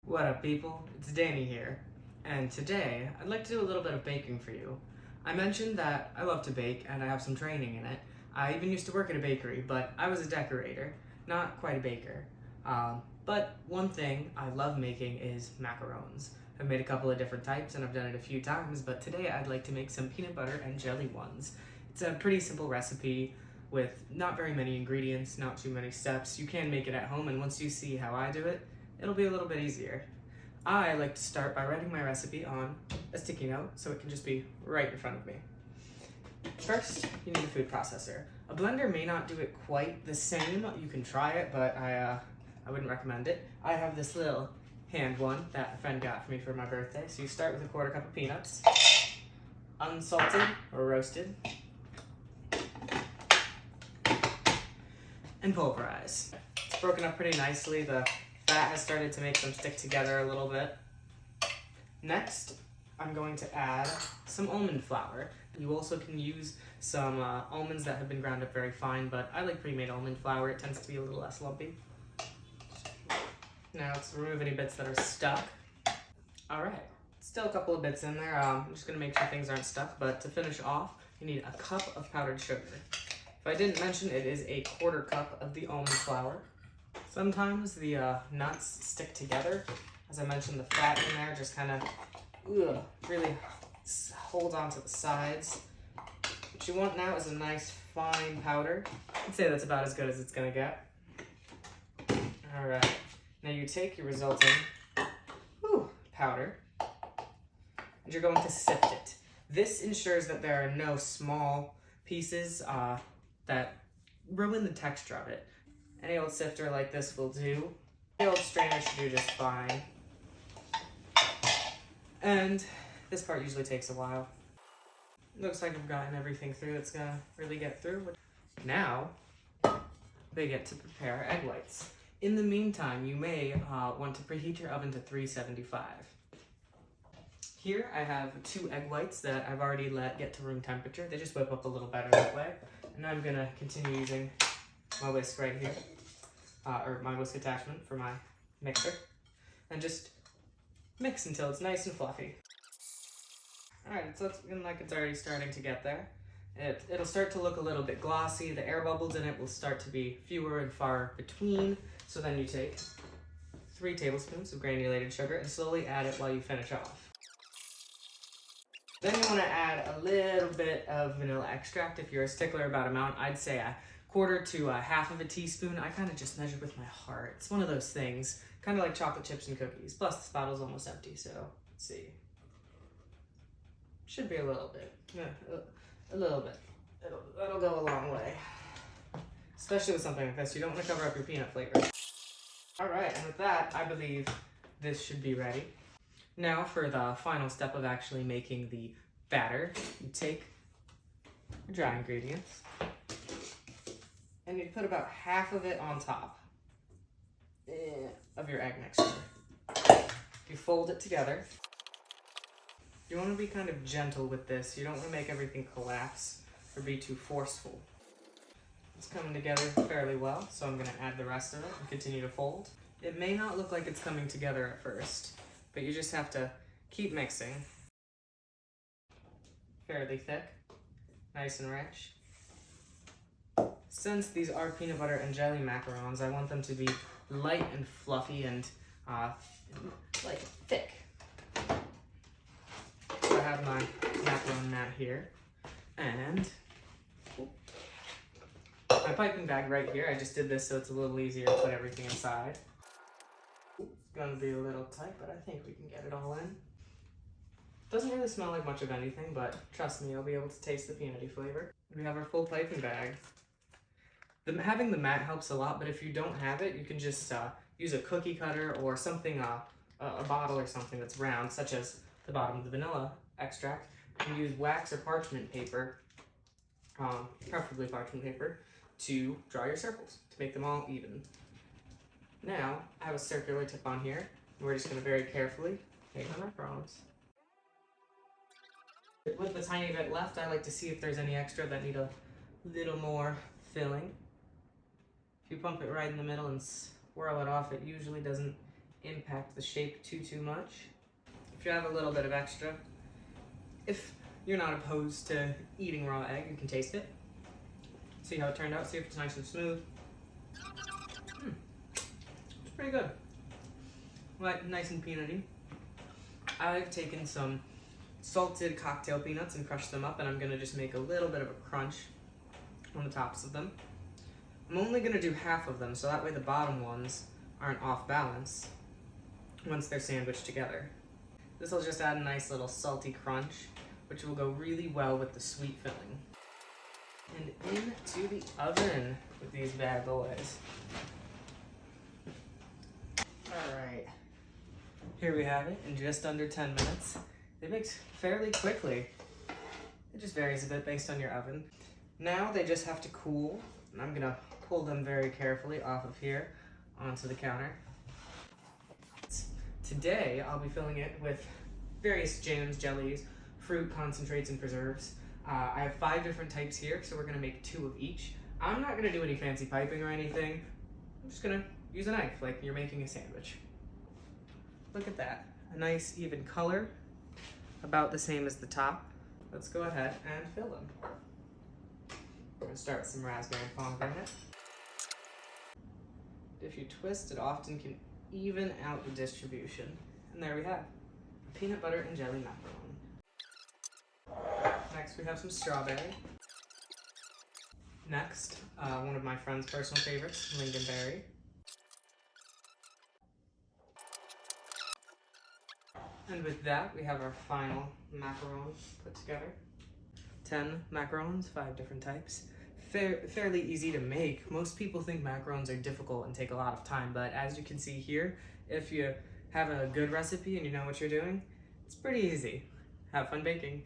What up, people? It's Danny here, and today I'd like to do a little bit of baking for you. I mentioned that I love to bake and I have some training in it. I even used to work at a bakery, but I was a decorator, not quite a baker. But one thing I love making is macarons. I've made a couple of different types and I've done it a few times, but today I'd like to make some peanut butter and jelly ones. It's a pretty simple recipe with not very many ingredients, not too many steps. You can make it at home, and once you see how I do it, it'll be a little bit easier. I like to start by writing my recipe on a sticky note so it can just be right in front of me. First, you need a food processor. A blender may not do it quite the same. You can try it, but I wouldn't recommend it. I have this little hand one that a friend got for me for my birthday. So you start with a 1/4 cup of peanuts, unsalted or roasted, and pulverize. It's broken up pretty nicely. The fat has started to make them stick together a little bit. Next, I'm going to add some almond flour. You also can use some almonds that have been ground up very fine, but I like pre-made almond flour. It tends to be a little less lumpy. Now let's remove any bits that are stuck. All right, still a couple of bits in there. I'm just gonna make sure things aren't stuck, but to finish off, you need a cup of powdered sugar. If I didn't mention, it is a 1/4 cup of the almond flour. Sometimes the nuts stick together. As I mentioned, the fat in there just kind of really holds onto the sides. What you want now is a nice fine powder. I'd say that's about as good as it's gonna get. All right, now you take your resulting powder and you're going to sift it. This ensures that there are no small pieces that ruin the texture of it. Any old sifter like this will do. The old strainer should do just fine. And this part usually takes a while. Looks like I've gotten everything through that's gonna really get through. Now, they get to prepare egg whites. In the meantime, you may want to preheat your oven to 375. Here I have 2 egg whites that I've already let get to room temperature. They just whip up a little better that way. And I'm gonna continue using my whisk right here, or my whisk attachment for my mixer, and just mix until it's nice and fluffy. All right, it's looking like it's already starting to get there. It'll start to look a little bit glossy. The air bubbles in it will start to be fewer and far between. So then you take 3 tablespoons of granulated sugar and slowly add it while you finish off. Then you want to add a little bit of vanilla extract. If you're a stickler about amount, I'd say a 1/4 to 1/2 of a teaspoon. I kind of just measure with my heart. It's one of those things, kind of like chocolate chips and cookies. Plus, this bottle's almost empty, so let's see. Should be a little bit. Yeah, a little bit. That'll go a long way. Especially with something like this. You don't want to cover up your peanut flavor. All right, and with that, I believe this should be ready. Now for the final step of actually making the batter, you take your dry ingredients and you put about half of it on top of your egg mixture. You fold it together. You want to be kind of gentle with this. You don't want to make everything collapse or be too forceful. It's coming together fairly well, so I'm going to add the rest of it and continue to fold. It may not look like it's coming together at first, but you just have to keep mixing. Fairly thick, nice and rich. Since these are peanut butter and jelly macarons, I want them to be light and fluffy and like thick. So I have my macaron mat here and my piping bag right here. I just did this so it's a little easier to put everything inside. It's gonna be a little tight, but I think we can get it all in. Doesn't really smell like much of anything, but trust me, you'll be able to taste the peanutty flavor. We have our full piping bag. Having the mat helps a lot, but if you don't have it, you can just use a cookie cutter or something, a bottle or something that's round, such as the bottom of the vanilla extract. You can use wax or parchment paper, preferably parchment paper, to draw your circles, to make them all even. Now, I have a circular tip on here. We're just going to very carefully take our macarons. With the tiny bit left, I like to see if there's any extra that need a little more filling. If you pump it right in the middle and swirl it off, it usually doesn't impact the shape too much. If you have a little bit of extra, if you're not opposed to eating raw egg, you can taste it. See how it turned out, see if it's nice and smooth. It's pretty good. Like, nice and peanutty. I've taken some salted cocktail peanuts and crushed them up, and I'm gonna just make a little bit of a crunch on the tops of them. I'm only gonna do half of them, so that way the bottom ones aren't off balance once they're sandwiched together. This will just add a nice little salty crunch, which will go really well with the sweet filling. And into the oven with these bad boys. Alright, here we have it in just under 10 minutes. They bake fairly quickly. It just varies a bit based on your oven. Now they just have to cool, and I'm gonna pull them very carefully off of here onto the counter. Today, I'll be filling it with various jams, jellies, fruit concentrates, and preserves. I have 5 different types here, so we're gonna make 2 of each. I'm not gonna do any fancy piping or anything. I'm just gonna use a knife like you're making a sandwich. Look at that, a nice even color, about the same as the top. Let's go ahead and fill them. We're gonna start with some raspberry pomegranate. If you twist, it often can even out the distribution. And there we have a peanut butter and jelly macaron. Next we have some strawberry. Next, one of my friend's personal favorites, lingonberry. And with that, we have our final macaron put together. 10 macarons, 5 different types. Fairly easy to make. Most people think macarons are difficult and take a lot of time, but as you can see here, if you have a good recipe and you know what you're doing, it's pretty easy. Have fun baking.